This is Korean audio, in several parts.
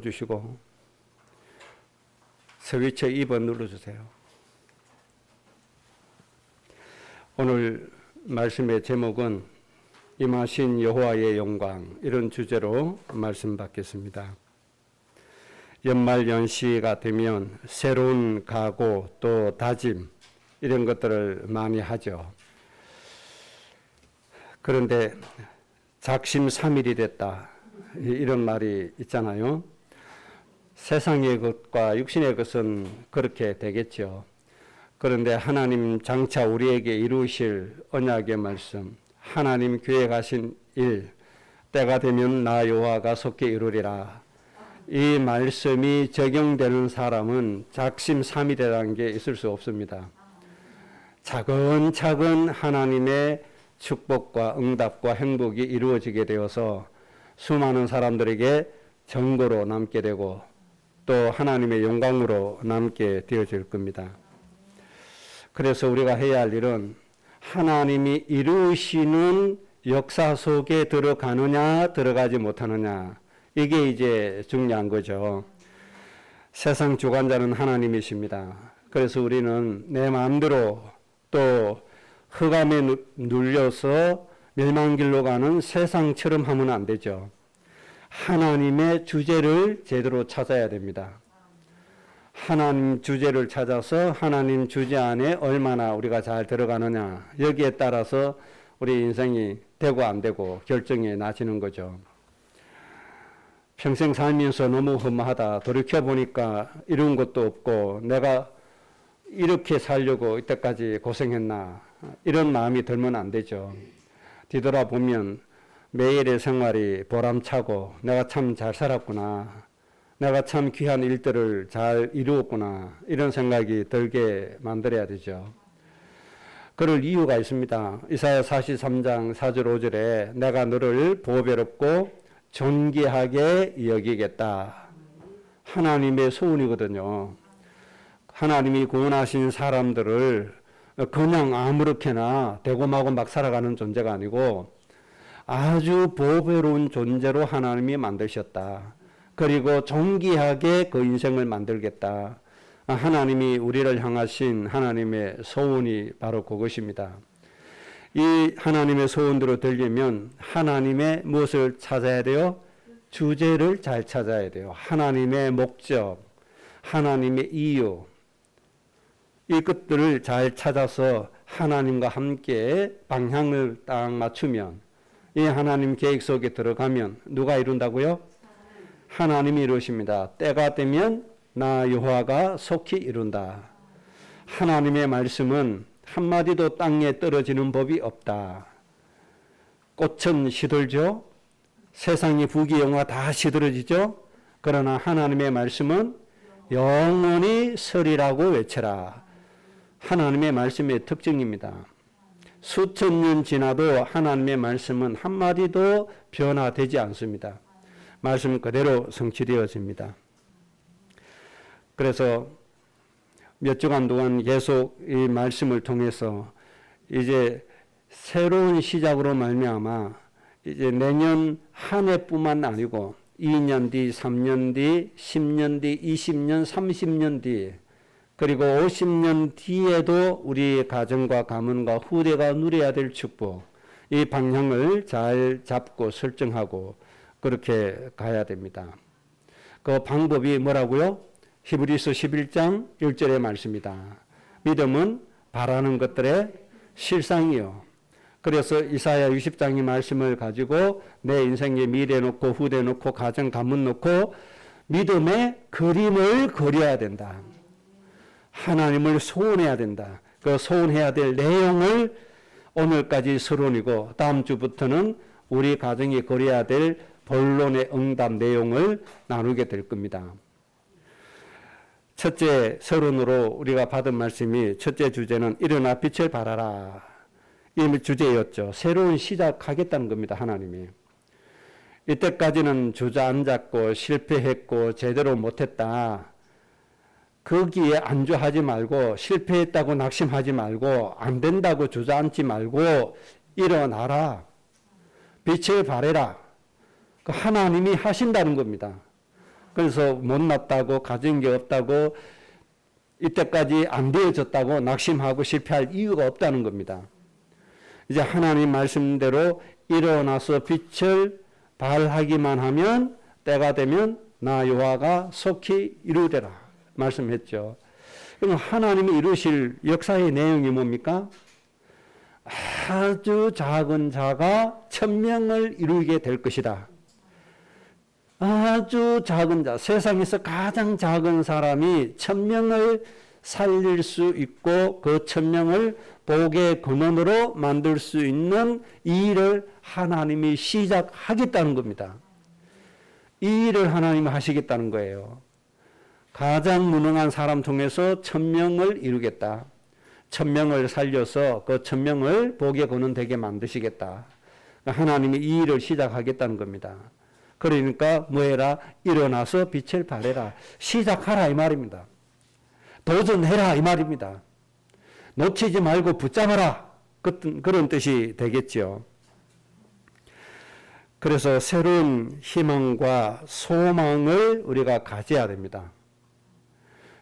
주시고 스위치 2번 눌러주세요. 오늘 말씀의 제목은 임하신 여호와의 영광, 이런 주제로 말씀 받겠습니다. 연말 연시가 되면 새로운 각오 또 다짐 이런 것들을 많이 하죠. 그런데 작심삼일이 됐다 이런 말이 있잖아요. 세상의 것과 육신의 것은 그렇게 되겠죠. 그런데 하나님 장차 우리에게 이루실 언약의 말씀, 하나님 계획하신 일, 때가 되면 나 여호와가 속히 이루리라. 이 말씀이 적용되는 사람은 작심삼일이라는 게 있을 수 없습니다. 차근차근 하나님의 축복과 응답과 행복이 이루어지게 되어서 수많은 사람들에게 정보로 남게 되고 또 하나님의 영광으로 남게 되어질 겁니다. 그래서 우리가 해야 할 일은 하나님이 이루시는 역사 속에 들어가느냐 들어가지 못하느냐, 이게 이제 중요한 거죠. 세상 주관자는 하나님이십니다. 그래서 우리는 내 마음대로 또 흑암에 눌려서 멸망길로 가는 세상처럼 하면 안 되죠. 하나님의 주제를 제대로 찾아야 됩니다. 하나님 주제를 찾아서 하나님 주제 안에 얼마나 우리가 잘 들어가느냐, 여기에 따라서 우리 인생이 되고 안 되고 결정이 나지는 거죠. 평생 살면서 너무 허무하다, 돌이켜보니까 이룬 것도 없고 내가 이렇게 살려고 이때까지 고생했나, 이런 마음이 들면 안 되죠. 뒤돌아보면 매일의 생활이 보람차고 내가 참 잘 살았구나, 내가 참 귀한 일들을 잘 이루었구나, 이런 생각이 들게 만들어야 되죠. 그럴 이유가 있습니다. 이사야 43장 4절 5절에 내가 너를 보배롭고 존귀하게 여기겠다. 하나님의 소원이거든요. 하나님이 구원하신 사람들을 그냥 아무렇게나 대고마고 막 살아가는 존재가 아니고 아주 보배로운 존재로 하나님이 만드셨다. 그리고 존귀하게 그 인생을 만들겠다. 하나님이 우리를 향하신 하나님의 소원이 바로 그것입니다. 이 하나님의 소원대로 되려면 하나님의 무엇을 찾아야 돼요? 주제를 잘 찾아야 돼요. 하나님의 목적, 하나님의 이유, 이 것들을 잘 찾아서 하나님과 함께 방향을 딱 맞추면, 이 하나님 계획 속에 들어가면 누가 이룬다고요? 하나님이 이루십니다. 때가 되면 나 여호와가 속히 이룬다. 하나님의 말씀은 한마디도 땅에 떨어지는 법이 없다. 꽃은 시들죠. 세상의 부귀영화 다 시들어지죠. 그러나 하나님의 말씀은 영원히 서리라고 외쳐라. 하나님의 말씀의 특징입니다. 수천 년 지나도 하나님의 말씀은 한마디도 변화되지 않습니다. 말씀 그대로 성취되어집니다. 그래서 몇 주간 동안 계속 이 말씀을 통해서 이제 새로운 시작으로 말미암아 이제 내년 한 해뿐만 아니고 2년 뒤, 3년 뒤, 10년 뒤, 20년, 30년 뒤, 그리고 50년 뒤에도 우리 가정과 가문과 후대가 누려야 될 축복, 이 방향을 잘 잡고 설정하고 그렇게 가야 됩니다. 그 방법이 뭐라고요? 히브리서 11장 1절의 말씀이다. 믿음은 바라는 것들의 실상이요. 그래서 이사야 60장의 말씀을 가지고 내 인생의 미래 놓고 후대 놓고 가정 가문 놓고 믿음의 그림을 그려야 된다. 하나님을 소원해야 된다. 그 소원해야 될 내용을 오늘까지 서론이고 다음 주부터는 우리 가정이 그려야 될 본론의 응답 내용을 나누게 될 겁니다. 첫째 서론으로 우리가 받은 말씀이, 첫째 주제는 일어나 빛을 발하라, 이 주제였죠. 새로운 시작하겠다는 겁니다. 하나님이. 이때까지는 주저앉았고 실패했고 제대로 못했다, 거기에 안주하지 말고 실패했다고 낙심하지 말고 안 된다고 주저앉지 말고 일어나라, 빛을 발해라. 하나님이 하신다는 겁니다. 그래서 못났다고 가진 게 없다고 이때까지 안 되어졌다고 낙심하고 실패할 이유가 없다는 겁니다. 이제 하나님 말씀대로 일어나서 빛을 발하기만 하면 때가 되면 나 여호와가 속히 이루리라 말씀했죠. 그럼 하나님이 이루실 역사의 내용이 뭡니까? 아주 작은 자가 천명을 이루게 될 것이다. 아주 작은 자, 세상에서 가장 작은 사람이 천명을 살릴 수 있고 그 천명을 복의 근원으로 만들 수 있는 이 일을 하나님이 시작하겠다는 겁니다. 이 일을 하나님이 하시겠다는 거예요. 가장 무능한 사람 통해서 천명을 이루겠다. 천명을 살려서 그 천명을 복의 근원 되게 만드시겠다. 하나님이 이 일을 시작하겠다는 겁니다. 그러니까 뭐해라? 일어나서 빛을 발해라. 시작하라 이 말입니다. 도전해라 이 말입니다. 놓치지 말고 붙잡아라. 그런 뜻이 되겠죠. 그래서 새로운 희망과 소망을 우리가 가져야 됩니다.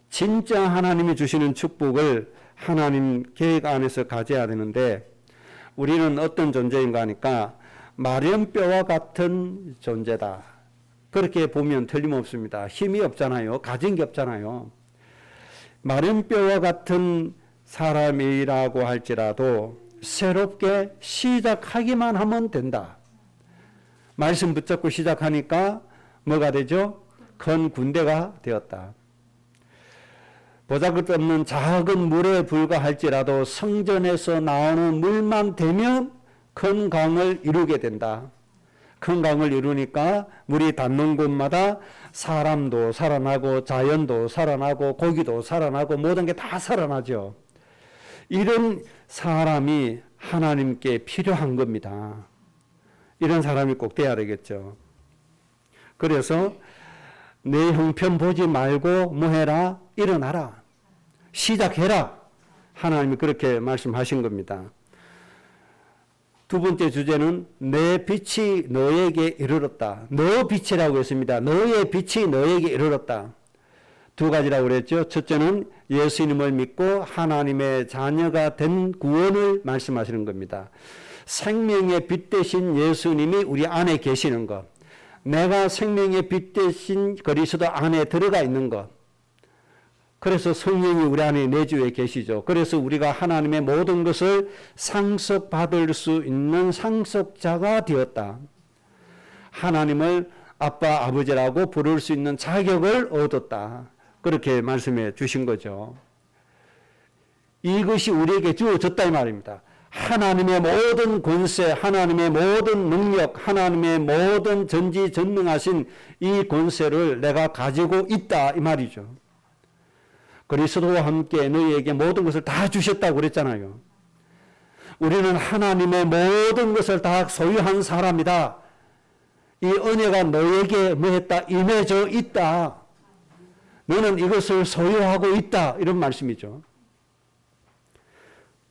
진짜 하나님이 주시는 축복을 하나님 계획 안에서 가져야 되는데 우리는 어떤 존재인가 하니까 마른 뼈와 같은 존재다. 그렇게 보면 틀림없습니다. 힘이 없잖아요. 가진 게 없잖아요. 마른 뼈와 같은 사람이라고 할지라도 새롭게 시작하기만 하면 된다. 말씀 붙잡고 시작하니까 뭐가 되죠? 큰 군대가 되었다. 보잘것없는 작은 물에 불과할지라도 성전에서 나오는 물만 되면 큰 강을 이루게 된다. 큰 강을 이루니까 물이 닿는 곳마다 사람도 살아나고 자연도 살아나고 고기도 살아나고 모든 게 다 살아나죠. 이런 사람이 하나님께 필요한 겁니다. 이런 사람이 꼭 돼야 되겠죠. 그래서 내 형편 보지 말고 뭐 해라? 일어나라. 시작해라. 하나님이 그렇게 말씀하신 겁니다. 두 번째 주제는 내 빛이 너에게 이르렀다. 너 빛이라고 했습니다. 너의 빛이 너에게 이르렀다. 두 가지라고 그랬죠. 첫째는 예수님을 믿고 하나님의 자녀가 된 구원을 말씀하시는 겁니다. 생명의 빛 대신 예수님이 우리 안에 계시는 것. 내가 생명의 빛 대신 그리스도 안에 들어가 있는 것. 그래서 성령이 우리 안에 내주에 계시죠. 그래서 우리가 하나님의 모든 것을 상속받을 수 있는 상속자가 되었다. 하나님을 아빠, 아버지라고 부를 수 있는 자격을 얻었다. 그렇게 말씀해 주신 거죠. 이것이 우리에게 주어졌다 이 말입니다. 하나님의 모든 권세, 하나님의 모든 능력, 하나님의 모든 전지전능하신 이 권세를 내가 가지고 있다 이 말이죠. 그리스도와 함께 너희에게 모든 것을 다 주셨다고 그랬잖아요. 우리는 하나님의 모든 것을 다 소유한 사람이다. 이 은혜가 너에게 뭐 했다? 임해져 있다. 너는 이것을 소유하고 있다. 이런 말씀이죠.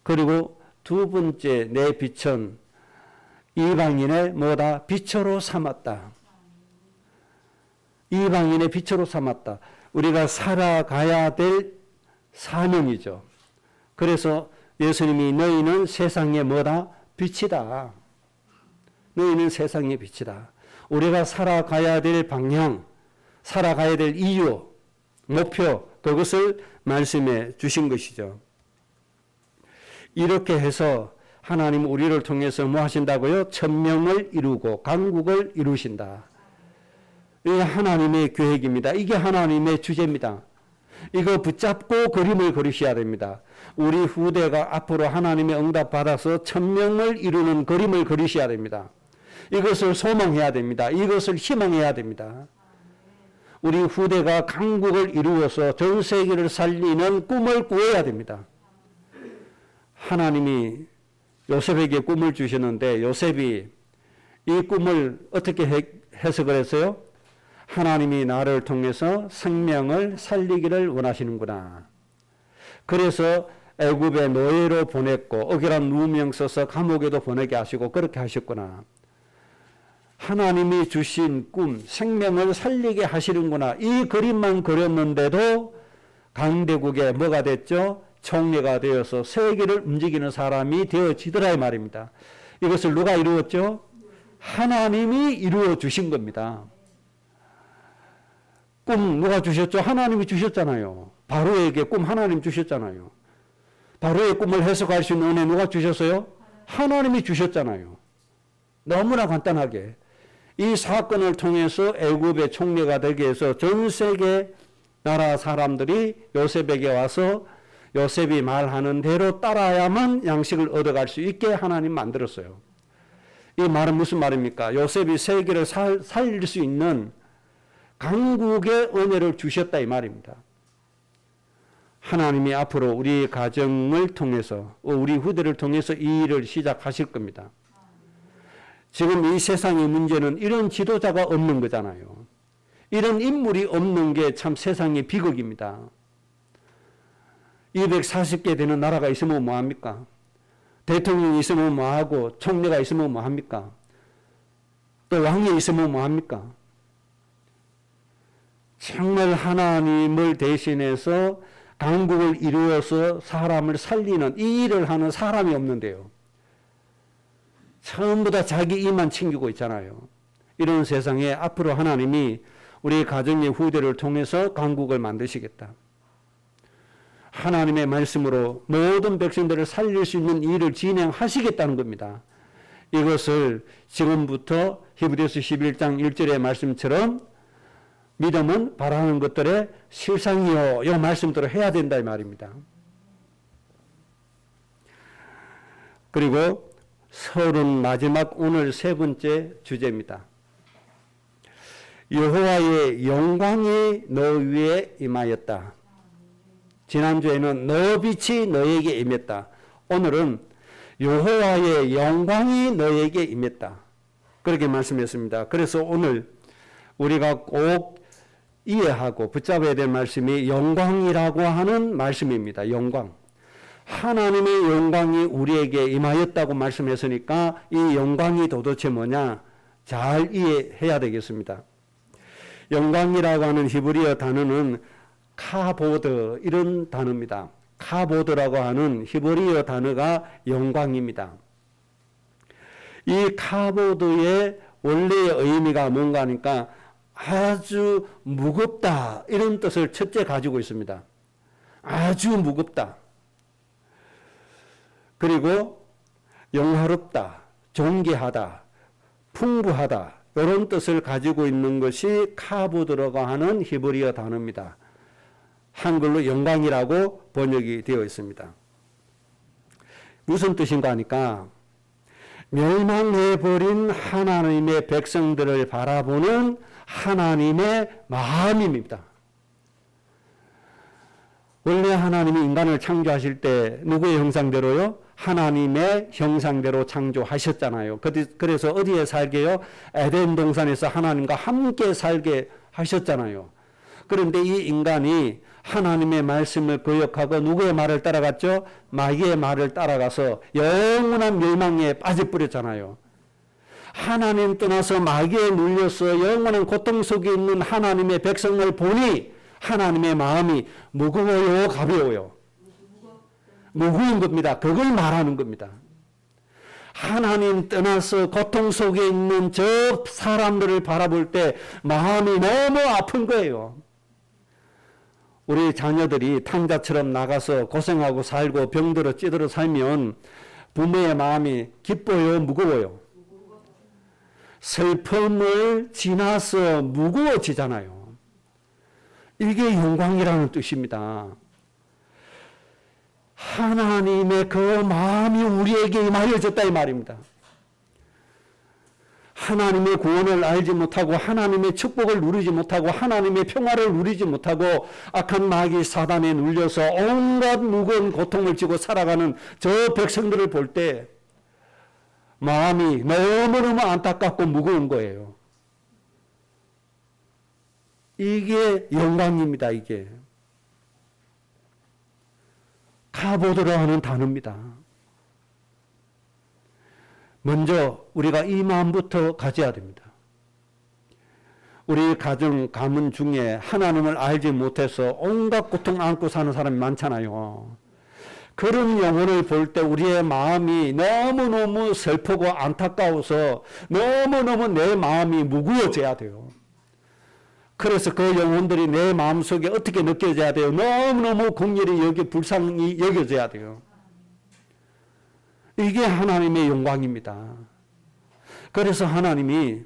그리고 두 번째 내 빛은 이방인의 뭐다? 빛으로 삼았다. 이방인의 빛으로 삼았다. 우리가 살아가야 될 사명이죠. 그래서 예수님이 너희는 세상의 뭐다? 빛이다. 너희는 세상의 빛이다. 우리가 살아가야 될 방향, 살아가야 될 이유, 목표, 그것을 말씀해 주신 것이죠. 이렇게 해서 하나님 우리를 통해서 뭐 하신다고요? 천명을 이루고 강국을 이루신다. 이게 하나님의 계획입니다. 이게 하나님의 주제입니다. 이거 붙잡고 그림을 그리셔야 됩니다. 우리 후대가 앞으로 하나님의 응답 받아서 천명을 이루는 그림을 그리셔야 됩니다. 이것을 소망해야 됩니다. 이것을 희망해야 됩니다. 우리 후대가 강국을 이루어서 전 세계를 살리는 꿈을 꾸어야 됩니다. 하나님이 요셉에게 꿈을 주시는데 요셉이 이 꿈을 어떻게 해석을 했어요? 하나님이 나를 통해서 생명을 살리기를 원하시는구나. 그래서 애굽의 노예로 보냈고 억울한 누명 써서 감옥에도 보내게 하시고 그렇게 하셨구나. 하나님이 주신 꿈, 생명을 살리게 하시는구나. 이 그림만 그렸는데도 강대국의 뭐가 됐죠? 총리가 되어서 세계를 움직이는 사람이 되어지더라 이 말입니다. 이것을 누가 이루었죠? 하나님이 이루어 주신 겁니다. 꿈 누가 주셨죠? 하나님이 주셨잖아요. 바로에게 꿈 하나님 주셨잖아요. 바로의 꿈을 해석할 수 있는 은혜 누가 주셨어요? 하나님이 주셨잖아요. 너무나 간단하게 이 사건을 통해서 애굽의 총리가 되게 해서 전 세계 나라 사람들이 요셉에게 와서 요셉이 말하는 대로 따라야만 양식을 얻어갈 수 있게 하나님 만들었어요. 이 말은 무슨 말입니까? 요셉이 세계를 살릴 수 있는 강국의 은혜를 주셨다 이 말입니다. 하나님이 앞으로 우리 가정을 통해서 우리 후대를 통해서 이 일을 시작하실 겁니다. 지금 이 세상의 문제는 이런 지도자가 없는 거잖아요. 이런 인물이 없는 게 참 세상의 비극입니다. 240개 되는 나라가 있으면 뭐합니까? 대통령이 있으면 뭐하고 총리가 있으면 뭐합니까? 또 왕이 있으면 뭐합니까? 정말 하나님을 대신해서 강국을 이루어서 사람을 살리는 이 일을 하는 사람이 없는데요. 전부 다 자기 이만 챙기고 있잖아요. 이런 세상에 앞으로 하나님이 우리 가정의 후대를 통해서 강국을 만드시겠다. 하나님의 말씀으로 모든 백성들을 살릴 수 있는 일을 진행하시겠다는 겁니다. 이것을 지금부터 히브리서 11장 1절의 말씀처럼 믿음은 바라는 것들의 실상이요. 이 말씀대로 해야 된다 이 말입니다. 그리고 설은 마지막 오늘 세 번째 주제입니다. 여호와의 영광이 너 위에 임하였다. 지난주에는 너 빛이 너에게 임했다. 오늘은 여호와의 영광이 너에게 임했다. 그렇게 말씀했습니다. 그래서 오늘 우리가 꼭 이해하고 붙잡아야 될 말씀이 영광이라고 하는 말씀입니다. 영광. 하나님의 영광이 우리에게 임하였다고 말씀했으니까 이 영광이 도대체 뭐냐? 잘 이해해야 되겠습니다. 영광이라고 하는 히브리어 단어는 카보드 이런 단어입니다. 카보드라고 하는 히브리어 단어가 영광입니다. 이 카보드의 원래의 의미가 뭔가 하니까 아주 무겁다 이런 뜻을 첫째 가지고 있습니다. 아주 무겁다. 그리고 영화롭다, 존귀하다, 풍부하다 이런 뜻을 가지고 있는 것이 카보드라고 하는 히브리어 단어입니다. 한글로 영광이라고 번역이 되어 있습니다. 무슨 뜻인가 하니까 멸망해버린 하나님의 백성들을 바라보는 하나님의 마음입니다. 원래 하나님이 인간을 창조하실 때 누구의 형상대로요? 하나님의 형상대로 창조하셨잖아요. 그래서 어디에 살게요? 에덴 동산에서 하나님과 함께 살게 하셨잖아요. 그런데 이 인간이 하나님의 말씀을 거역하고 누구의 말을 따라갔죠? 마귀의 말을 따라가서 영원한 멸망에 빠져버렸잖아요. 하나님 떠나서 마귀에 눌려서 영원한 고통 속에 있는 하나님의 백성을 보니 하나님의 마음이 무거워요, 가벼워요? 무거운 겁니다. 그걸 말하는 겁니다. 하나님 떠나서 고통 속에 있는 저 사람들을 바라볼 때 마음이 너무 아픈 거예요. 우리 자녀들이 탕자처럼 나가서 고생하고 살고 병들어 찌들어 살면 부모의 마음이 기뻐요, 무거워요? 슬픔을 지나서 무거워지잖아요. 이게 영광이라는 뜻입니다. 하나님의 그 마음이 우리에게 임하여졌다 이 말입니다. 하나님의 구원을 알지 못하고 하나님의 축복을 누리지 못하고 하나님의 평화를 누리지 못하고 악한 마귀 사단에 눌려서 온갖 무거운 고통을 지고 살아가는 저 백성들을 볼 때 마음이 너무너무 안타깝고 무거운 거예요. 이게 영광입니다. 이게 카보드라 하는 단어입니다. 먼저 우리가 이 마음부터 가져야 됩니다. 우리 가정, 가문 중에 하나님을 알지 못해서 온갖 고통 안고 사는 사람이 많잖아요. 그런 영혼을 볼 때 우리의 마음이 너무너무 슬프고 안타까워서 너무너무 내 마음이 무거워져야 돼요. 그래서 그 영혼들이 내 마음속에 어떻게 느껴져야 돼요? 너무너무 긍휼히 불쌍히 여겨져야 돼요. 이게 하나님의 영광입니다. 그래서 하나님이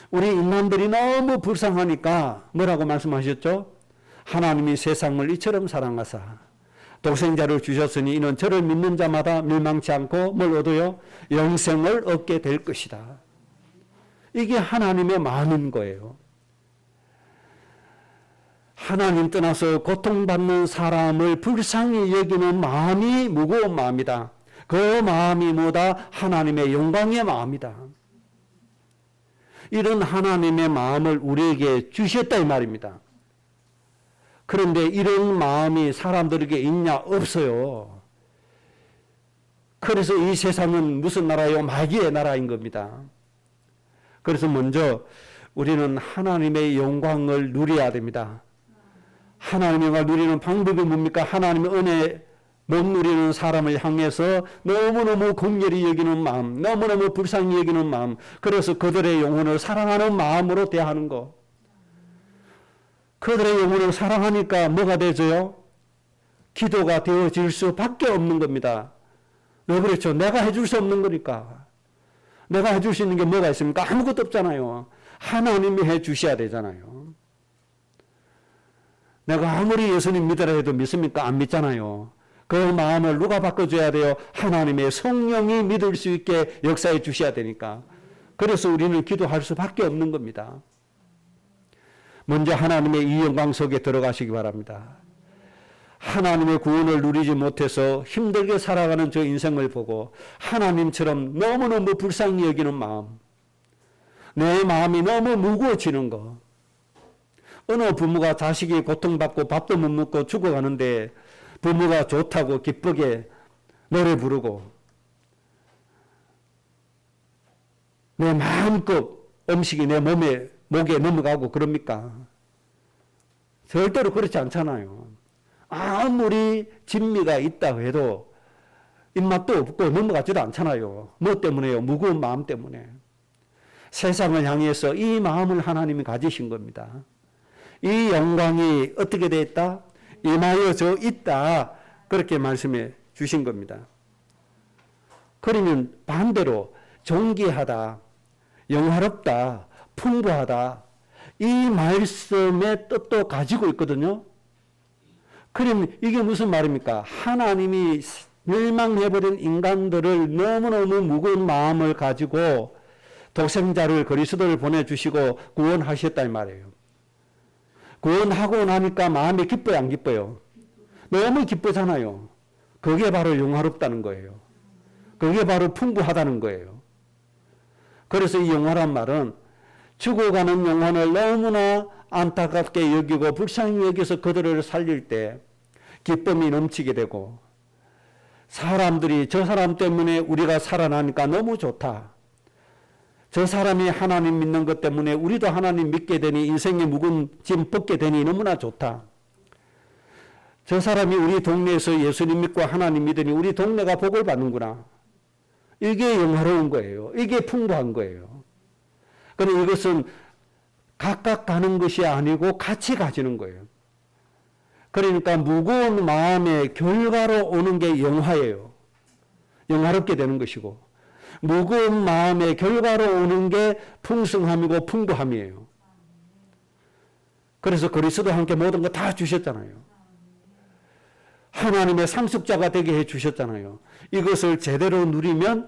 우리 인간들이 너무 불쌍하니까 뭐라고 말씀하셨죠? 하나님이 세상을 이처럼 사랑하사 독생자를 주셨으니 이는 저를 믿는 자마다 멸망치 않고 뭘 얻어요? 영생을 얻게 될 것이다. 이게 하나님의 마음인 거예요. 하나님 떠나서 고통받는 사람을 불쌍히 여기는 마음이 무거운 마음이다. 그 마음이 뭐다? 하나님의 영광의 마음이다. 이런 하나님의 마음을 우리에게 주셨다 이 말입니다. 그런데 이런 마음이 사람들에게 있냐? 없어요. 그래서 이 세상은 무슨 나라요? 마귀의 나라인 겁니다. 그래서 먼저 우리는 하나님의 영광을 누려야 됩니다. 하나님의 영광을 누리는 방법이 뭡니까? 하나님의 은혜 못 누리는 사람을 향해서 너무너무 긍휼히 여기는 마음, 너무너무 불쌍히 여기는 마음, 그래서 그들의 영혼을 사랑하는 마음으로 대하는 것. 그들의 영혼을 사랑하니까 뭐가 되죠? 기도가 되어질 수밖에 없는 겁니다. 왜 그렇죠? 내가 해줄 수 없는 거니까. 내가 해줄 수 있는 게 뭐가 있습니까? 아무것도 없잖아요. 하나님이 해주셔야 되잖아요. 내가 아무리 예수님 믿으라 해도 믿습니까? 안 믿잖아요. 그 마음을 누가 바꿔줘야 돼요? 하나님의 성령이 믿을 수 있게 역사해 주셔야 되니까. 그래서 우리는 기도할 수밖에 없는 겁니다. 먼저 하나님의 이 영광 속에 들어가시기 바랍니다. 하나님의 구원을 누리지 못해서 힘들게 살아가는 저 인생을 보고 하나님처럼 너무너무 불쌍히 여기는 마음, 내 마음이 너무 무거워지는 거. 어느 부모가 자식이 고통받고 밥도 못 먹고 죽어가는데 부모가 좋다고 기쁘게 노래 부르고 내 마음껏 음식이 내 목에 넘어가고 그럽니까? 절대로 그렇지 않잖아요. 아무리 진미가 있다고 해도 입맛도 없고 넘어가지도 않잖아요. 뭐 때문에요? 무거운 마음 때문에. 세상을 향해서 이 마음을 하나님이 가지신 겁니다. 이 영광이 어떻게 되어 있다? 임하여져 있다. 그렇게 말씀해 주신 겁니다. 그러면 반대로 존귀하다, 영화롭다, 풍부하다, 이 말씀의 뜻도 가지고 있거든요. 그러면 이게 무슨 말입니까? 하나님이 멸망해버린 인간들을 너무너무 무거운 마음을 가지고 독생자를 그리스도를 보내주시고 구원하셨단 말이에요. 구원하고 나니까 마음이 기뻐요, 안 기뻐요? 너무 기쁘잖아요. 그게 바로 영화롭다는 거예요. 그게 바로 풍부하다는 거예요. 그래서 이 영화란 말은 죽어가는 영혼을 너무나 안타깝게 여기고 불쌍히 여기서 그들을 살릴 때 기쁨이 넘치게 되고, 사람들이 저 사람 때문에 우리가 살아나니까 너무 좋다. 저 사람이 하나님 믿는 것 때문에 우리도 하나님 믿게 되니 인생의 묵은 짐 벗게 되니 너무나 좋다. 저 사람이 우리 동네에서 예수님 믿고 하나님 믿으니 우리 동네가 복을 받는구나. 이게 영화로운 거예요. 이게 풍부한 거예요. 그런데 이것은 각각 가는 것이 아니고 같이 가지는 거예요. 그러니까 무거운 마음의 결과로 오는 게 영화예요. 영화롭게 되는 것이고, 무거운 마음의 결과로 오는 게 풍성함이고 풍부함이에요. 그래서 그리스도와 함께 모든 거 다 주셨잖아요. 하나님의 상속자가 되게 해 주셨잖아요. 이것을 제대로 누리면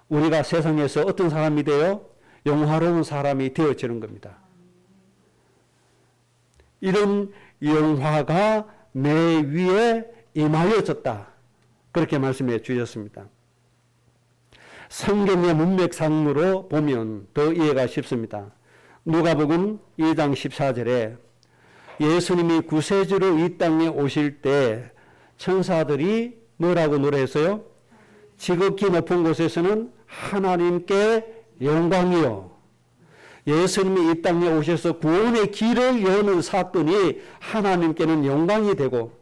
우리가 세상에서 어떤 사람이 되어 영화로운 사람이 되어지는 겁니다. 이런 영화가 내 위에 임하여졌다. 그렇게 말씀해 주셨습니다. 성경의 문맥상으로 보면 더 이해가 쉽습니다. 누가복음 2장 14절에 예수님이 구세주로 이 땅에 오실 때 천사들이 뭐라고 노래했어요? 지극히 높은 곳에서는 하나님께 영광이요, 예수님이 이 땅에 오셔서 구원의 길을 여는 사건이 하나님께는 영광이 되고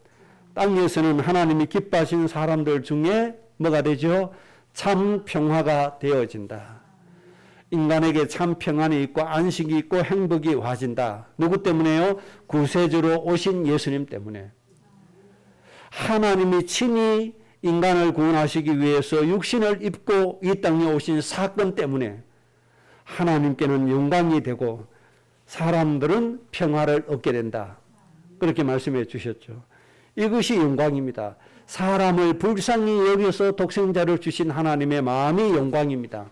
땅에서는 하나님이 기뻐하시는 사람들 중에 뭐가 되죠? 참 평화가 되어진다. 인간에게 참 평안이 있고 안식이 있고 행복이 와진다. 누구 때문에요? 구세주로 오신 예수님 때문에. 하나님이 친히 인간을 구원하시기 위해서 육신을 입고 이 땅에 오신 사건 때문에 하나님께는 영광이 되고 사람들은 평화를 얻게 된다. 그렇게 말씀해 주셨죠. 이것이 영광입니다. 사람을 불쌍히 여겨서 독생자를 주신 하나님의 마음이 영광입니다.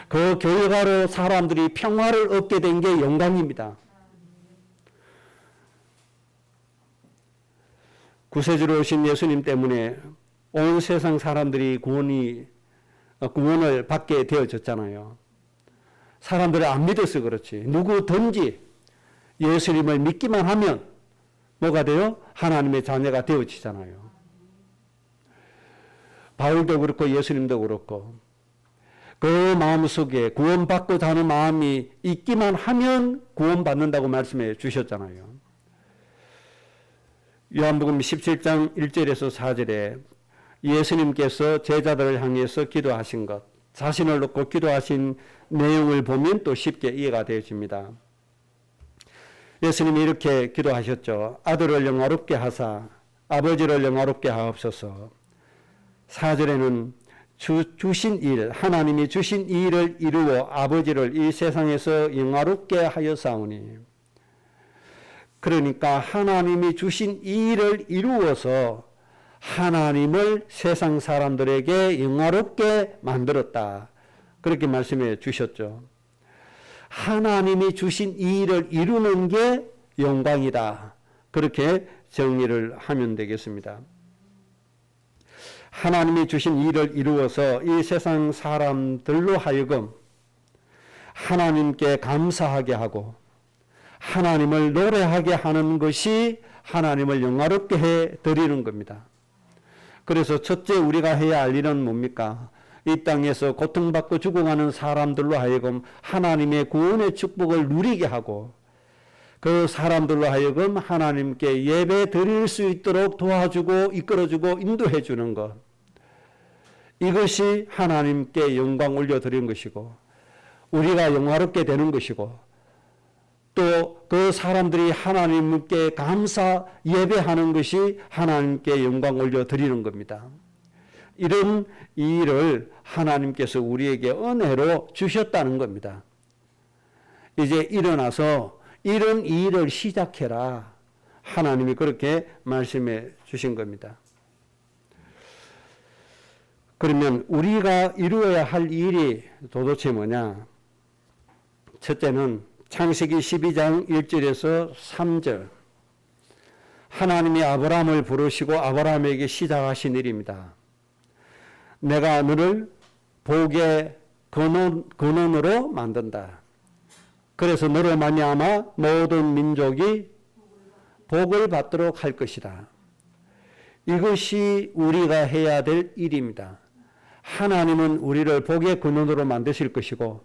그 결과로 사람들이 평화를 얻게 된 게 영광입니다. 구세주로 오신 예수님 때문에 온 세상 사람들이 구원을 받게 되어졌잖아요. 사람들을 안 믿어서 그렇지. 누구든지 예수님을 믿기만 하면 뭐가 돼요? 하나님의 자녀가 되어지잖아요. 바울도 그렇고 예수님도 그렇고 그 마음속에 구원받고자 하는 마음이 있기만 하면 구원받는다고 말씀해 주셨잖아요. 요한복음 17장 1절에서 4절에 예수님께서 제자들을 향해서 기도하신 것, 자신을 놓고 기도하신 내용을 보면 또 쉽게 이해가 되어집니다. 예수님이 이렇게 기도하셨죠. 아들을 영화롭게 하사 아버지를 영화롭게 하옵소서. 4절에는 주신 일, 하나님이 주신 일을 이루어 아버지를 이 세상에서 영화롭게 하였사오니. 그러니까 하나님이 주신 일을 이루어서 하나님을 세상 사람들에게 영화롭게 만들었다. 그렇게 말씀해 주셨죠. 하나님이 주신 일을 이루는 게 영광이다. 그렇게 정리를 하면 되겠습니다. 하나님이 주신 일을 이루어서 이 세상 사람들로 하여금 하나님께 감사하게 하고 하나님을 노래하게 하는 것이 하나님을 영화롭게 해 드리는 겁니다. 그래서 첫째 우리가 해야 할 일은 뭡니까? 이 땅에서 고통받고 죽어가는 사람들로 하여금 하나님의 구원의 축복을 누리게 하고 그 사람들로 하여금 하나님께 예배 드릴 수 있도록 도와주고 이끌어주고 인도해 주는 것. 이것이 하나님께 영광 올려드리는 것이고 우리가 영화롭게 되는 것이고 또 그 사람들이 하나님께 감사 예배하는 것이 하나님께 영광 올려드리는 겁니다. 이런 일을 하나님께서 우리에게 은혜로 주셨다는 겁니다. 이제 일어나서 이런 일을 시작해라. 하나님이 그렇게 말씀해 주신 겁니다. 그러면 우리가 이루어야 할 일이 도대체 뭐냐? 첫째는 창세기 12장 1절에서 3절. 하나님이 아브라함을 부르시고 아브라함에게 시작하신 일입니다. 내가 너를 복의 근원으로 만든다. 그래서 너로 말미암아 모든 민족이 복을 받도록 할 것이다. 이것이 우리가 해야 될 일입니다. 하나님은 우리를 복의 근원으로 만드실 것이고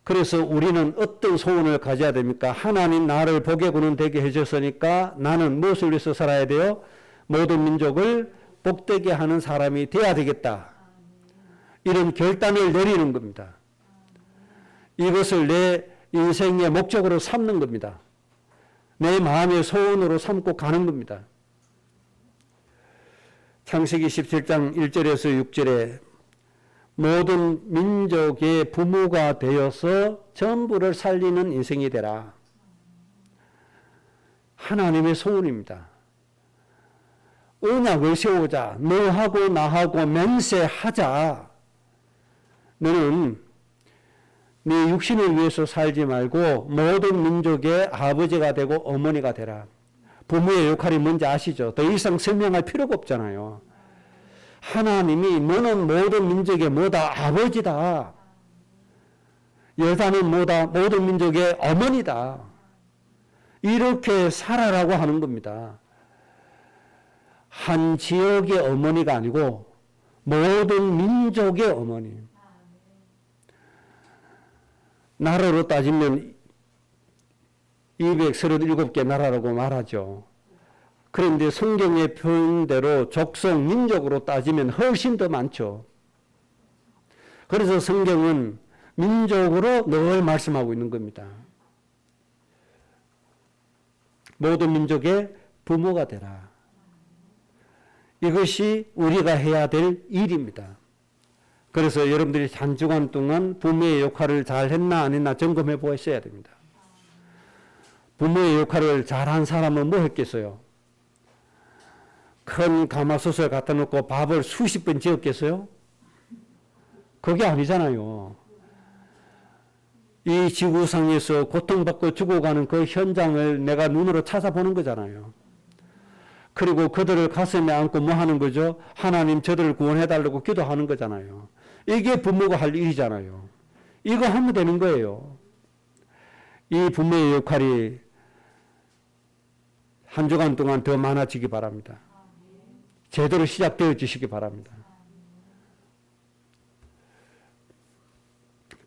그래서 우리는 어떤 소원을 가져야 됩니까? 하나님 나를 복의 근원 되게 해줬으니까 나는 무엇을 위해서 살아야 돼요? 모든 민족을 복되게 하는 사람이 돼야 되겠다. 이런 결단을 내리는 겁니다. 이것을 내 인생의 목적으로 삼는 겁니다. 내 마음의 소원으로 삼고 가는 겁니다. 창세기 17장 1절에서 6절에 모든 민족의 부모가 되어서 전부를 살리는 인생이 되라. 하나님의 소원입니다. 언약을 세우자. 너하고 나하고 맹세하자. 너는 네 육신을 위해서 살지 말고 모든 민족의 아버지가 되고 어머니가 되라. 부모의 역할이 뭔지 아시죠? 더 이상 설명할 필요가 없잖아요. 하나님이 너는 모든 민족의 뭐다? 아버지다. 여자는 뭐다? 모든 민족의 어머니다. 이렇게 살아라고 하는 겁니다. 한 지역의 어머니가 아니고 모든 민족의 어머니. 나라로 따지면 237개 나라라고 말하죠. 그런데 성경의 표현대로 족속, 민족으로 따지면 훨씬 더 많죠. 그래서 성경은 민족으로 늘 말씀하고 있는 겁니다. 모든 민족의 부모가 되라. 이것이 우리가 해야 될 일입니다. 그래서 여러분들이 한 주간 동안 부모의 역할을 잘 했나 안 했나 점검해 보셔야 됩니다. 부모의 역할을 잘한 사람은 뭐 했겠어요? 큰 가마솥을 갖다 놓고 밥을 수십 번 지었겠어요? 그게 아니잖아요. 이 지구상에서 고통받고 죽어가는 그 현장을 내가 눈으로 찾아보는 거잖아요. 그리고 그들을 가슴에 안고 뭐 하는 거죠? 하나님 저들을 구원해달라고 기도하는 거잖아요. 이게 부모가 할 일이잖아요. 이거 하면 되는 거예요. 이 부모의 역할이 한 주간 동안 더 많아지기 바랍니다. 제대로 시작되어 주시기 바랍니다.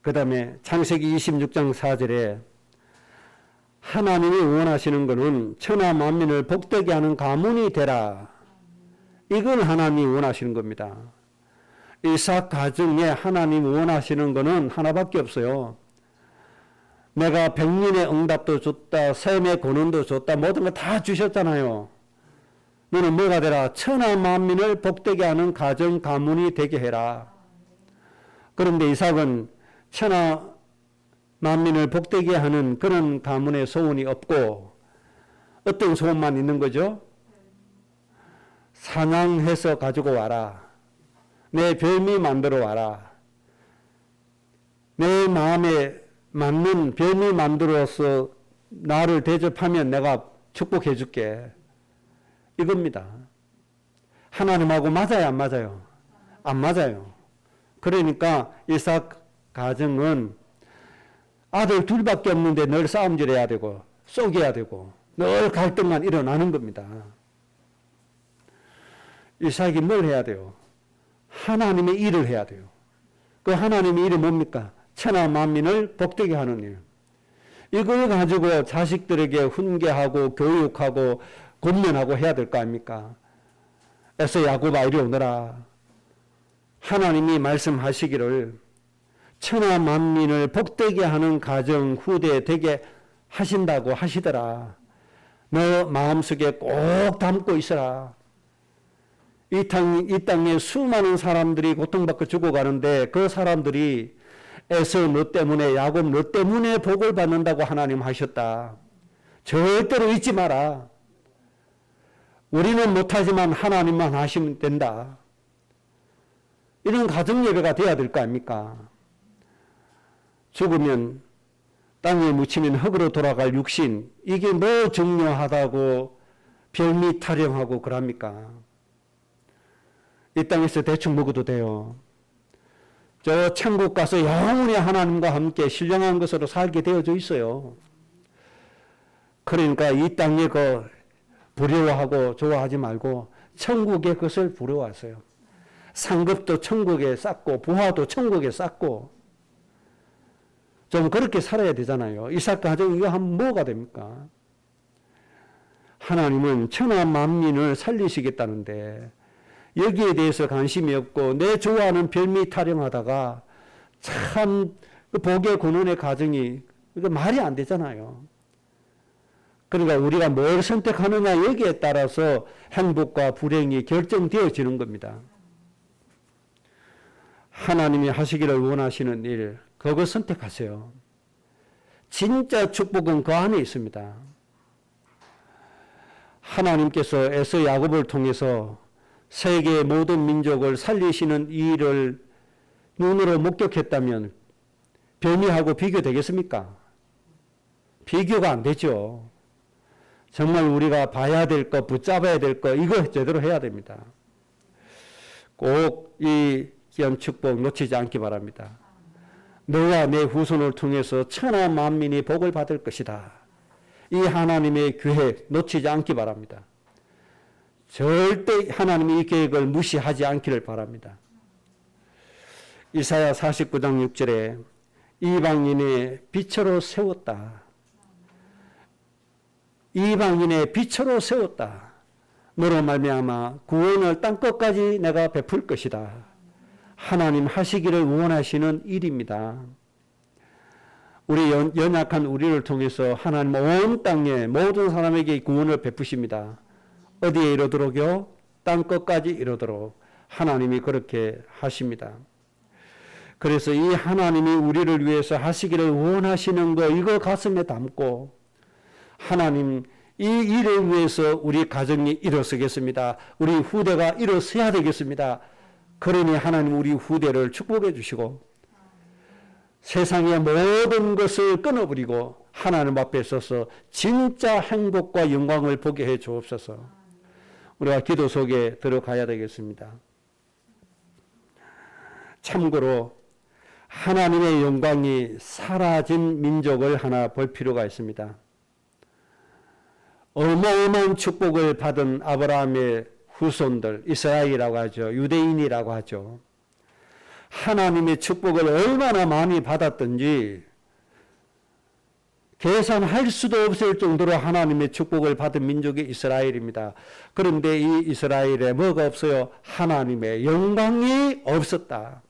그 다음에 창세기 26장 4절에 하나님이 원하시는 것은 천하 만민을 복되게 하는 가문이 되라. 이건 하나님이 원하시는 겁니다. 이삭 가정에 하나님이 원하시는 것은 하나밖에 없어요. 내가 백년의 응답도 줬다, 셈의 권능도 줬다, 모든 거 다 주셨잖아요. 너는 뭐가 되라? 천하 만민을 복되게 하는 가정, 가문이 되게 해라. 그런데 이삭은 천하 만민을 복되게 하는 그런 가문의 소원이 없고 어떤 소원만 있는 거죠? 사냥해서 가지고 와라. 내 별미 만들어 와라. 내 마음에 맞는 별미 만들어서 나를 대접하면 내가 축복해 줄게. 이겁니다. 하나님하고 맞아요, 안 맞아요? 안 맞아요. 그러니까 이삭 가정은 아들 둘밖에 없는데 늘 싸움질해야 되고 쏘개야 되고 늘 갈등만 일어나는 겁니다. 이삭이 뭘 해야 돼요? 하나님의 일을 해야 돼요. 그 하나님의 일이 뭡니까? 천하 만민을 복되게 하는 일. 이걸 가지고 자식들에게 훈계하고 교육하고 권면하고 해야 될 거 아닙니까? 에서 야곱아 이리 오너라. 하나님이 말씀하시기를 천하 만민을 복되게 하는 가정 후대 되게 하신다고 하시더라. 너 마음속에 꼭 담고 있어라. 이 땅에 수많은 사람들이 고통받고 죽어가는데 그 사람들이 에서 너 때문에 야곱 너 때문에 복을 받는다고 하나님 하셨다. 절대로 잊지 마라. 우리는 못하지만 하나님만 하시면 된다. 이런 가정 예배가 돼야 될 거 아닙니까? 죽으면 땅에 묻히면 흙으로 돌아갈 육신, 이게 뭐 중요하다고 별미 타령하고 그럽니까? 이 땅에서 대충 먹어도 돼요. 저 천국 가서 영원히 하나님과 함께 신령한 것으로 살게 되어져 있어요. 그러니까 이 땅에 그 부러워하고 좋아하지 말고 천국의 것을 부러워하세요. 상급도 천국에 쌓고 부하도 천국에 쌓고 좀 그렇게 살아야 되잖아요. 이삭 가정 이거 하면 뭐가 됩니까? 하나님은 천하 만민을 살리시겠다는데 여기에 대해서 관심이 없고 내 좋아하는 별미 타령하다가 참 복의 근원의 가정이 이거 말이 안 되잖아요. 그러니까 우리가 뭘 선택하느냐 여기에 따라서 행복과 불행이 결정되어지는 겁니다. 하나님이 하시기를 원하시는 일, 그거 선택하세요. 진짜 축복은 그 안에 있습니다. 하나님께서 에서 야곱을 통해서 세계의 모든 민족을 살리시는 이 일을 눈으로 목격했다면 별미하고 비교되겠습니까? 비교가 안 되죠. 정말 우리가 봐야 될 거, 붙잡아야 될 거, 이거 제대로 해야 됩니다. 꼭 이 귀한 축복 놓치지 않기 바랍니다. 너와 내 후손을 통해서 천하 만민이 복을 받을 것이다. 이 하나님의 계획 놓치지 않기 바랍니다. 절대 하나님의 이 계획을 무시하지 않기를 바랍니다. 이사야 49장 6절에 이방인의 빛으로 세웠다. 이방인의 빛으로 세웠다. 너로 말미암아 구원을 땅끝까지 내가 베풀 것이다. 하나님 하시기를 원하시는 일입니다. 우리 연약한 우리를 통해서 하나님 온 땅에 모든 사람에게 구원을 베푸십니다. 어디에 이르도록요? 땅끝까지 이르도록 하나님이 그렇게 하십니다. 그래서 이 하나님이 우리를 위해서 하시기를 원하시는 거 이거 가슴에 담고 하나님 이 일을 위해서 우리 가정이 일어서겠습니다. 우리 후대가 일어서야 되겠습니다. 그러니 하나님 우리 후대를 축복해 주시고 세상의 모든 것을 끊어버리고 하나님 앞에 서서 진짜 행복과 영광을 보게 해 주옵소서. 우리가 기도 속에 들어가야 되겠습니다. 참고로 하나님의 영광이 사라진 민족을 하나 볼 필요가 있습니다. 어마어마한 축복을 받은 아브라함의 후손들, 이스라엘이라고 하죠. 유대인이라고 하죠. 하나님의 축복을 얼마나 많이 받았던지 계산할 수도 없을 정도로 하나님의 축복을 받은 민족이 이스라엘입니다. 그런데 이 이스라엘에 뭐가 없어요? 하나님의 영광이 없었다.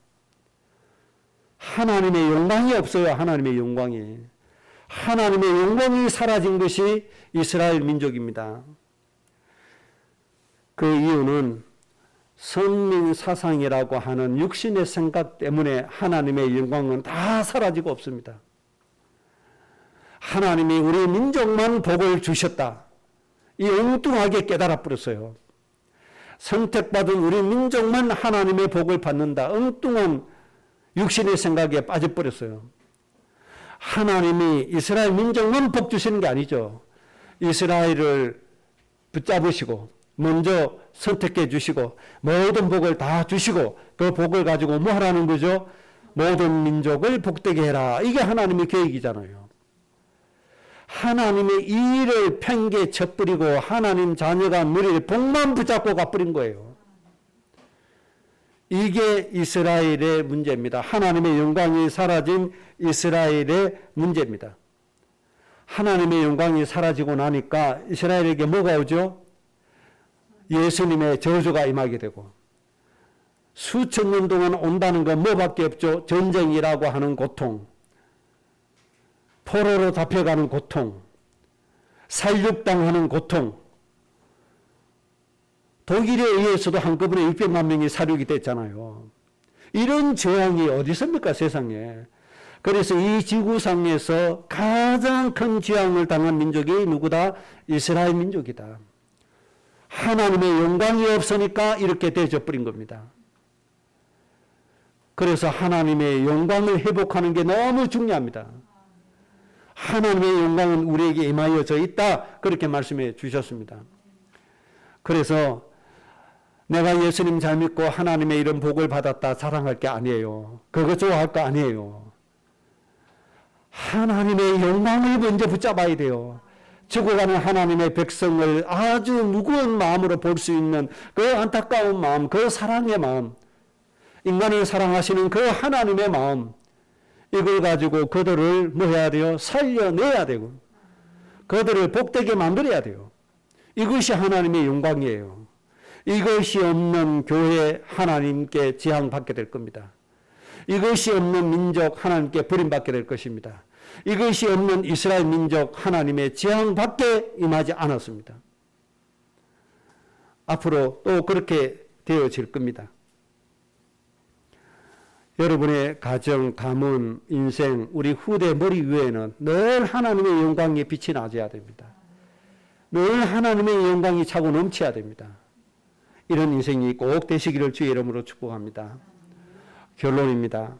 하나님의 영광이 없어요. 하나님의 영광이. 하나님의 영광이 사라진 것이 이스라엘 민족입니다. 그 이유는 선민 사상이라고 하는 육신의 생각 때문에 하나님의 영광은 다 사라지고 없습니다. 하나님이 우리 민족만 복을 주셨다. 이 엉뚱하게 깨달아 버렸어요. 선택받은 우리 민족만 하나님의 복을 받는다. 엉뚱한 육신의 생각에 빠져버렸어요. 하나님이 이스라엘 민족만 복 주시는 게 아니죠. 이스라엘을 붙잡으시고 먼저 선택해 주시고 모든 복을 다 주시고 그 복을 가지고 뭐 하라는 거죠? 모든 민족을 복되게 해라. 이게 하나님의 계획이잖아요. 하나님의 이 일을 팽개 쳐버리고 하나님 자녀가 누릴 복만 붙잡고 가버린 거예요. 이게 이스라엘의 문제입니다. 하나님의 영광이 사라진 이스라엘의 문제입니다. 하나님의 영광이 사라지고 나니까 이스라엘에게 뭐가 오죠? 예수님의 저주가 임하게 되고 수천 년 동안 온다는 건 뭐밖에 없죠? 전쟁이라고 하는 고통, 포로로 잡혀가는 고통, 살육당하는 고통. 독일에 의해서도 한꺼번에 600만 명이 살육이 됐잖아요. 이런 재앙이 어디 있습니까, 세상에. 그래서 이 지구상에서 가장 큰 재앙을 당한 민족이 누구다? 이스라엘 민족이다. 하나님의 영광이 없으니까 이렇게 되어버린 겁니다. 그래서 하나님의 영광을 회복하는 게 너무 중요합니다. 하나님의 영광은 우리에게 임하여져 있다. 그렇게 말씀해 주셨습니다. 그래서 내가 예수님 잘 믿고 하나님의 이런 복을 받았다 자랑할 게 아니에요. 그거 좋아할 거 아니에요. 하나님의 영광을 먼저 붙잡아야 돼요. 죽어가는 하나님의 백성을 아주 무거운 마음으로 볼 수 있는 그 안타까운 마음, 그 사랑의 마음, 인간을 사랑하시는 그 하나님의 마음, 이걸 가지고 그들을 뭐 해야 돼요? 살려내야 되고 그들을 복되게 만들어야 돼요. 이것이 하나님의 영광이에요. 이것이 없는 교회 하나님께 지향받게 될 겁니다. 이것이 없는 민족 하나님께 버림받게 될 것입니다. 이것이 없는 이스라엘 민족 하나님의 지향받게 임하지 않았습니다. 앞으로 또 그렇게 되어질 겁니다. 여러분의 가정, 가문, 인생, 우리 후대 머리 위에는 늘 하나님의 영광의 빛이 나져야 됩니다. 늘 하나님의 영광이 차고 넘쳐야 됩니다. 이런 인생이 꼭 되시기를 주의 이름으로 축복합니다. 결론입니다.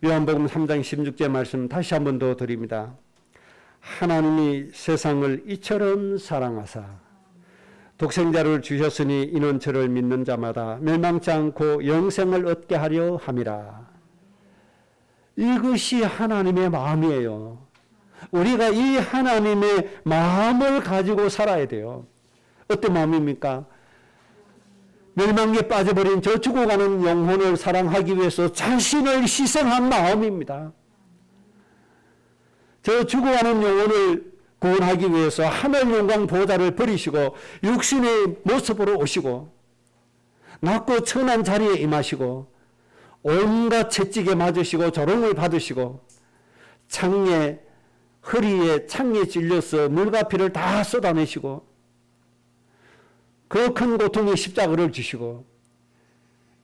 요한복음 3장 16절 말씀 다시 한 번 더 드립니다. 하나님이 세상을 이처럼 사랑하사 독생자를 주셨으니 이는 저를 믿는 자마다 멸망치 않고 영생을 얻게 하려 함이라. 이것이 하나님의 마음이에요. 우리가 이 하나님의 마음을 가지고 살아야 돼요. 어떤 마음입니까? 멸망에 빠져버린 저 죽어가는 영혼을 사랑하기 위해서 자신을 희생한 마음입니다. 저 죽어가는 영혼을 구원하기 위해서 하늘 영광 보좌를 버리시고 육신의 모습으로 오시고 낮고 천한 자리에 임하시고 온갖 채찍에 맞으시고 조롱을 받으시고 창에 허리에 창에 찔려서 물과 피를 다 쏟아내시고 그 큰 고통의 십자가를 지시고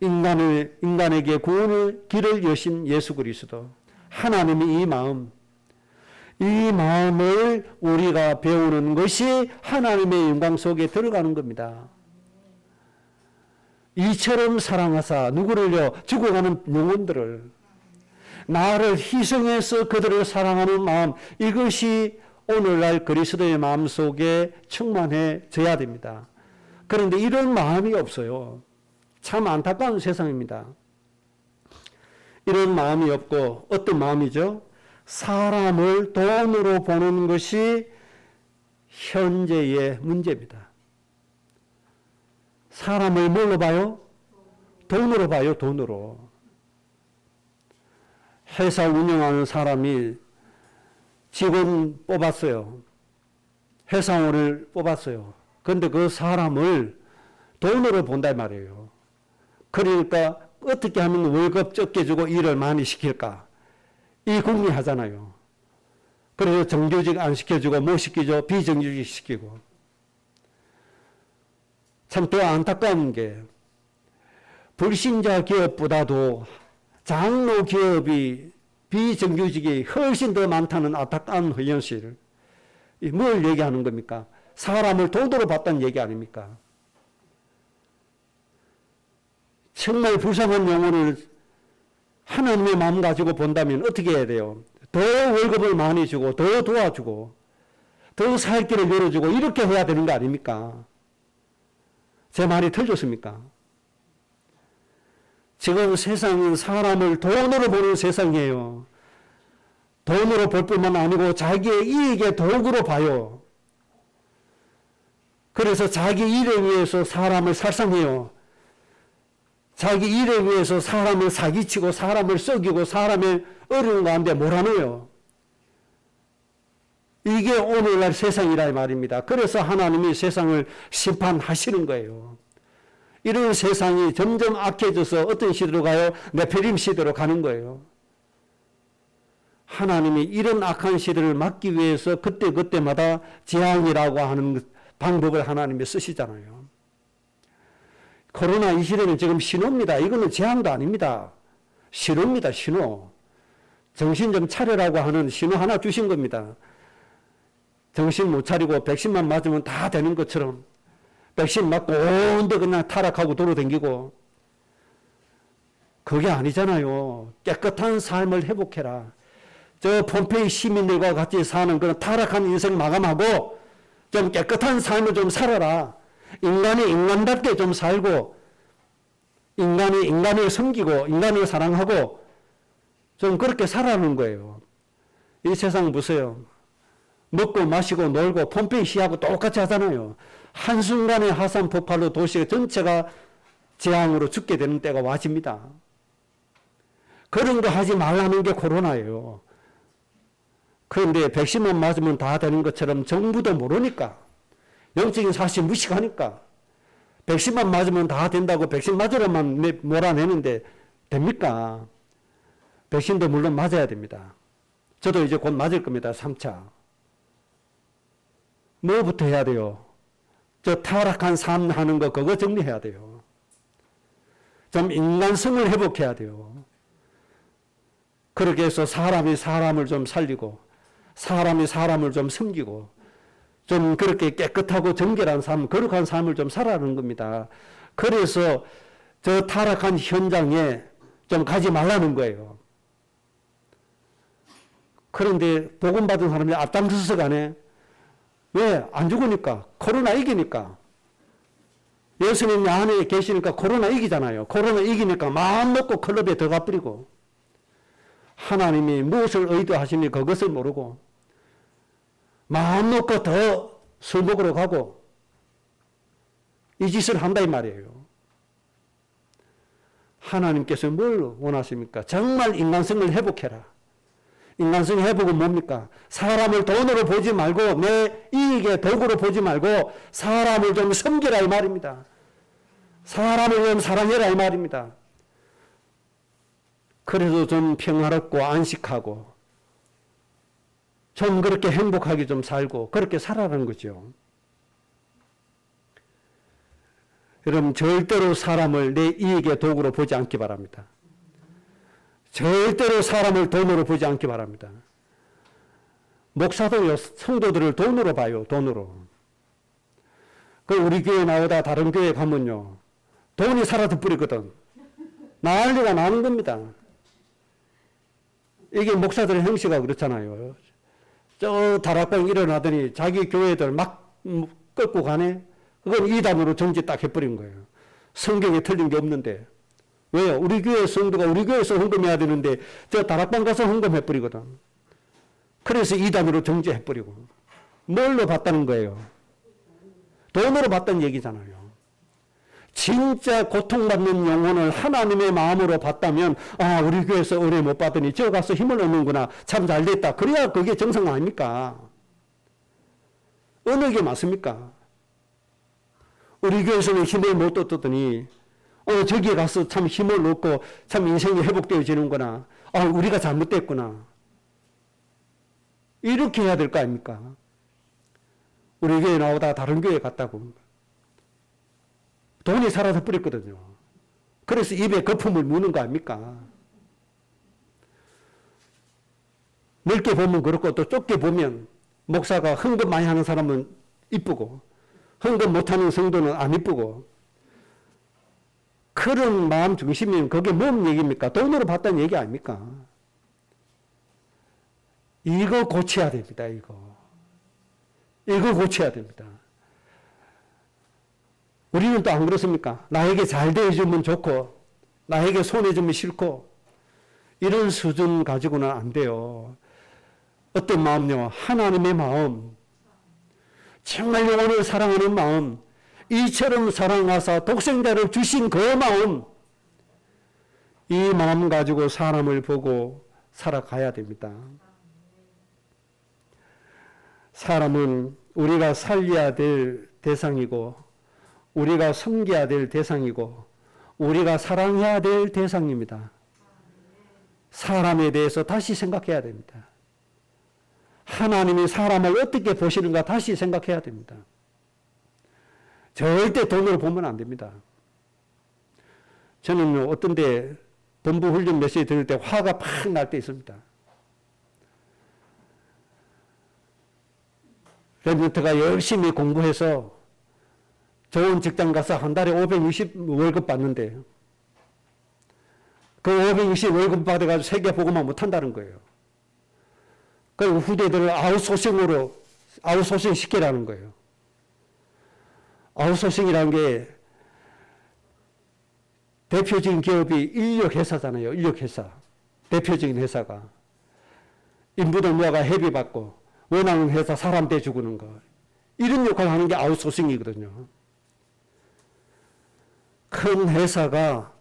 인간에게 구원의 길을 여신 예수 그리스도 하나님의 이 마음을 우리가 배우는 것이 하나님의 영광 속에 들어가는 겁니다. 이처럼 사랑하사 누구를요? 죽어가는 영혼들을 나를 희생해서 그들을 사랑하는 마음, 이것이 오늘날 그리스도의 마음 속에 충만해져야 됩니다. 그런데 이런 마음이 없어요. 참 안타까운 세상입니다. 이런 마음이 없고 어떤 마음이죠? 사람을 돈으로 보는 것이 현재의 문제입니다. 사람을 뭘로 봐요? 돈으로 봐요, 돈으로. 회사 운영하는 사람이 직원 뽑았어요. 회사원을 뽑았어요. 그런데 그 사람을 돈으로 본다 말이에요. 그러니까 어떻게 하면 월급 적게 주고 일을 많이 시킬까? 이 궁리하잖아요. 그래서 정규직 안 시켜주고 뭐 시키죠? 비정규직 시키고. 참 더 안타까운 게 불신자 기업보다도 장로 기업이 비정규직이 훨씬 더 많다는 안타까운 현실. 뭘 얘기하는 겁니까? 사람을 돈으로 봤다는 얘기 아닙니까? 정말 불쌍한 영혼을 하나님의 마음 가지고 본다면 어떻게 해야 돼요? 더 월급을 많이 주고 더 도와주고 더 살 길을 열어주고 이렇게 해야 되는 거 아닙니까? 제 말이 틀렸습니까? 지금 세상은 사람을 돈으로 보는 세상이에요. 돈으로 볼 뿐만 아니고 자기의 이익의 도구로 봐요. 그래서 자기 일에 위해서 사람을 살상해요. 자기 일에 위해서 사람을 사기치고 사람을 썩이고 사람의 어려운 가운데 몰아넣어요. 이게 오늘날 세상이라 말입니다. 그래서 하나님이 세상을 심판하시는 거예요. 이런 세상이 점점 악해져서 어떤 시대로 가요? 네피림 시대로 가는 거예요. 하나님이 이런 악한 시대를 막기 위해서 그때마다 재앙이라고 하는 방법을 하나님이 쓰시잖아요. 코로나 이 시대는 지금 신호입니다. 이거는 재앙도 아닙니다. 신호입니다. 신호. 정신 좀 차려라고 하는 신호 하나 주신 겁니다. 정신 못 차리고 백신만 맞으면 다 되는 것처럼 백신 맞고 온데 그냥 타락하고 돌아다니고 그게 아니잖아요. 깨끗한 삶을 회복해라. 저 폼페이 시민들과 같이 사는 그런 타락한 인생 마감하고 좀 깨끗한 삶을 좀 살아라. 인간이 인간답게 좀 살고 인간이 인간을 섬기고 인간을 사랑하고 좀 그렇게 살아가는 거예요. 이 세상 보세요. 먹고 마시고 놀고 폼페이 시하고 똑같이 하잖아요. 한순간에 화산 폭발로 도시 전체가 재앙으로 죽게 되는 때가 와집니다. 그런 거 하지 말라는 게 코로나예요. 그런데 백신만 맞으면 다 되는 것처럼 정부도 모르니까 영적인 사실 무식하니까 백신만 맞으면 다 된다고 백신 맞으러만 몰아내는데 됩니까? 백신도 물론 맞아야 됩니다. 저도 이제 곧 맞을 겁니다. 3차. 뭐부터 해야 돼요? 저 타락한 삶 하는 거 그거 정리해야 돼요. 좀 인간성을 회복해야 돼요. 그렇게 해서 사람이 사람을 좀 살리고 사람이 사람을 좀 섬기고 좀 그렇게 깨끗하고 정결한 삶, 거룩한 삶을 좀 살아가는 겁니다. 그래서 저 타락한 현장에 좀 가지 말라는 거예요. 그런데 복음 받은 사람이 앞장서서 가네. 왜? 안 죽으니까. 코로나 이기니까. 예수님이 안에 계시니까 코로나 이기잖아요. 코로나 이기니까 마음 먹고 클럽에 들어가 버리고 하나님이 무엇을 의도하시니 그것을 모르고 마음 먹고 더 술 먹으러 가고 이 짓을 한다 이 말이에요. 하나님께서 뭘 원하십니까? 정말 인간성을 회복해라. 인간성의 회복은 뭡니까? 사람을 돈으로 보지 말고 내 이익의 도구로 보지 말고 사람을 좀 섬기라 이 말입니다. 사람을 좀 사랑해라 이 말입니다. 그래도 좀 평화롭고 안식하고 좀 그렇게 행복하게 좀 살고 그렇게 살아라는 거죠. 여러분 절대로 사람을 내 이익의 도구로 보지 않기 바랍니다. 절대로 사람을 돈으로 보지 않기 바랍니다. 목사도 성도들을 돈으로 봐요. 돈으로. 그 우리 교회 나오다 다른 교회 가면요. 돈이 사라져 버리거든. 난리가 나는 겁니다. 이게 목사들의 행시가 그렇잖아요. 저 다락방 일어나더니 자기 교회들 막 끌고 가네. 그건 이단으로 정지 딱 해버린 거예요. 성경에 틀린 게 없는데. 왜요? 우리 교회 성도가 우리 교회에서 헌금해야 되는데 저 다락방 가서 헌금해버리거든. 그래서 이단으로 정지해버리고. 뭘로 받다는 거예요? 돈으로 받다는 얘기잖아요. 진짜 고통받는 영혼을 하나님의 마음으로 받다면 아 우리 교회에서 의뢰 못 받더니 저 가서 힘을 얻는구나. 참 잘됐다. 그래야 그게 정상 아닙니까? 어느 게 맞습니까? 우리 교회에서는 힘을 못 얻었더니 저기에 가서 참 힘을 얻고 참 인생이 회복되어지는구나. 아 우리가 잘못됐구나. 이렇게 해야 될 거 아닙니까? 우리 교회 나오다가 다른 교회 갔다고. 돈이 사라져 버렸거든요. 그래서 입에 거품을 무는 거 아닙니까? 넓게 보면 그렇고 또 좁게 보면 목사가 헌금 많이 하는 사람은 이쁘고 헌금 못하는 성도는 안 이쁘고 그런 마음 중심이면 그게 뭔 얘기입니까? 돈으로 받다는 얘기 아닙니까? 이거 고쳐야 됩니다. 이거 고쳐야 됩니다. 우리는 또 안 그렇습니까? 나에게 잘 대해주면 좋고 나에게 손해주면 싫고 이런 수준 가지고는 안 돼요. 어떤 마음요? 하나님의 마음, 정말 영혼을 사랑하는 마음, 이처럼 사랑하사 독생자를 주신 그 마음, 이 마음 가지고 사람을 보고 살아가야 됩니다. 사람은 우리가 살려야 될 대상이고 우리가 섬겨야 될 대상이고 우리가 사랑해야 될 대상입니다. 사람에 대해서 다시 생각해야 됩니다. 하나님이 사람을 어떻게 보시는가 다시 생각해야 됩니다. 절대 돈으로 보면 안 됩니다. 저는 어떤 데 본부 훈련 메시지 들을 때 화가 팍 날 때 있습니다. 랩런트가 열심히 공부해서 좋은 직장 가서 한 달에 560 월급 받는데 그 560 월급 받아가지고 세계보고만 못한다는 거예요. 그리고 후대들을 아웃소싱 시키라는 거예요. 아웃소싱이라는 게 대표적인 기업이 인력회사잖아요. 인력회사. 대표적인 회사가. 인부들 모아가 회비 받고 원하는 회사 사람 대주고는 거. 이런 역할을 하는 게 아웃소싱이거든요. 큰 회사가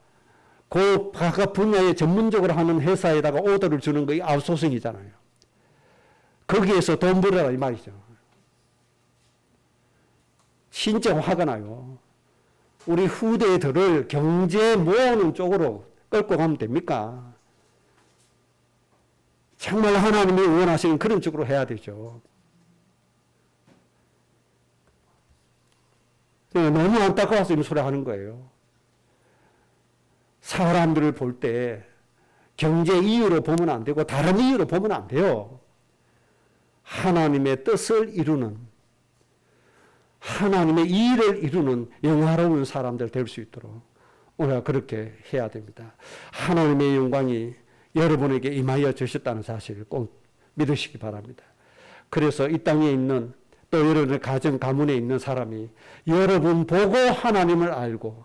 그 각각 분야에 전문적으로 하는 회사에다가 오더를 주는 거 아웃소싱이잖아요. 거기에서 돈 벌어라 이 말이죠. 진짜 화가 나요. 우리 후대들을 경제 모으는 쪽으로 끌고 가면 됩니까? 정말 하나님이 원하시는 그런 쪽으로 해야 되죠. 너무 안타까워서 이 소리 하는 거예요. 사람들을 볼 때 경제 이유로 보면 안 되고 다른 이유로 보면 안 돼요. 하나님의 뜻을 이루는 하나님의 일을 이루는 영화로운 사람들 될 수 있도록 우리가 그렇게 해야 됩니다. 하나님의 영광이 여러분에게 임하여 주셨다는 사실을 꼭 믿으시기 바랍니다. 그래서 이 땅에 있는 또 여러분의 가정 가문에 있는 사람이 여러분 보고 하나님을 알고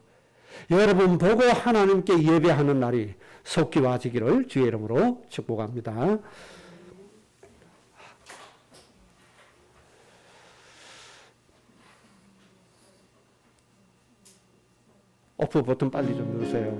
여러분 보고 하나님께 예배하는 날이 속히 와지기를 주의 이름으로 축복합니다. 오프 버튼 빨리 좀 누르세요.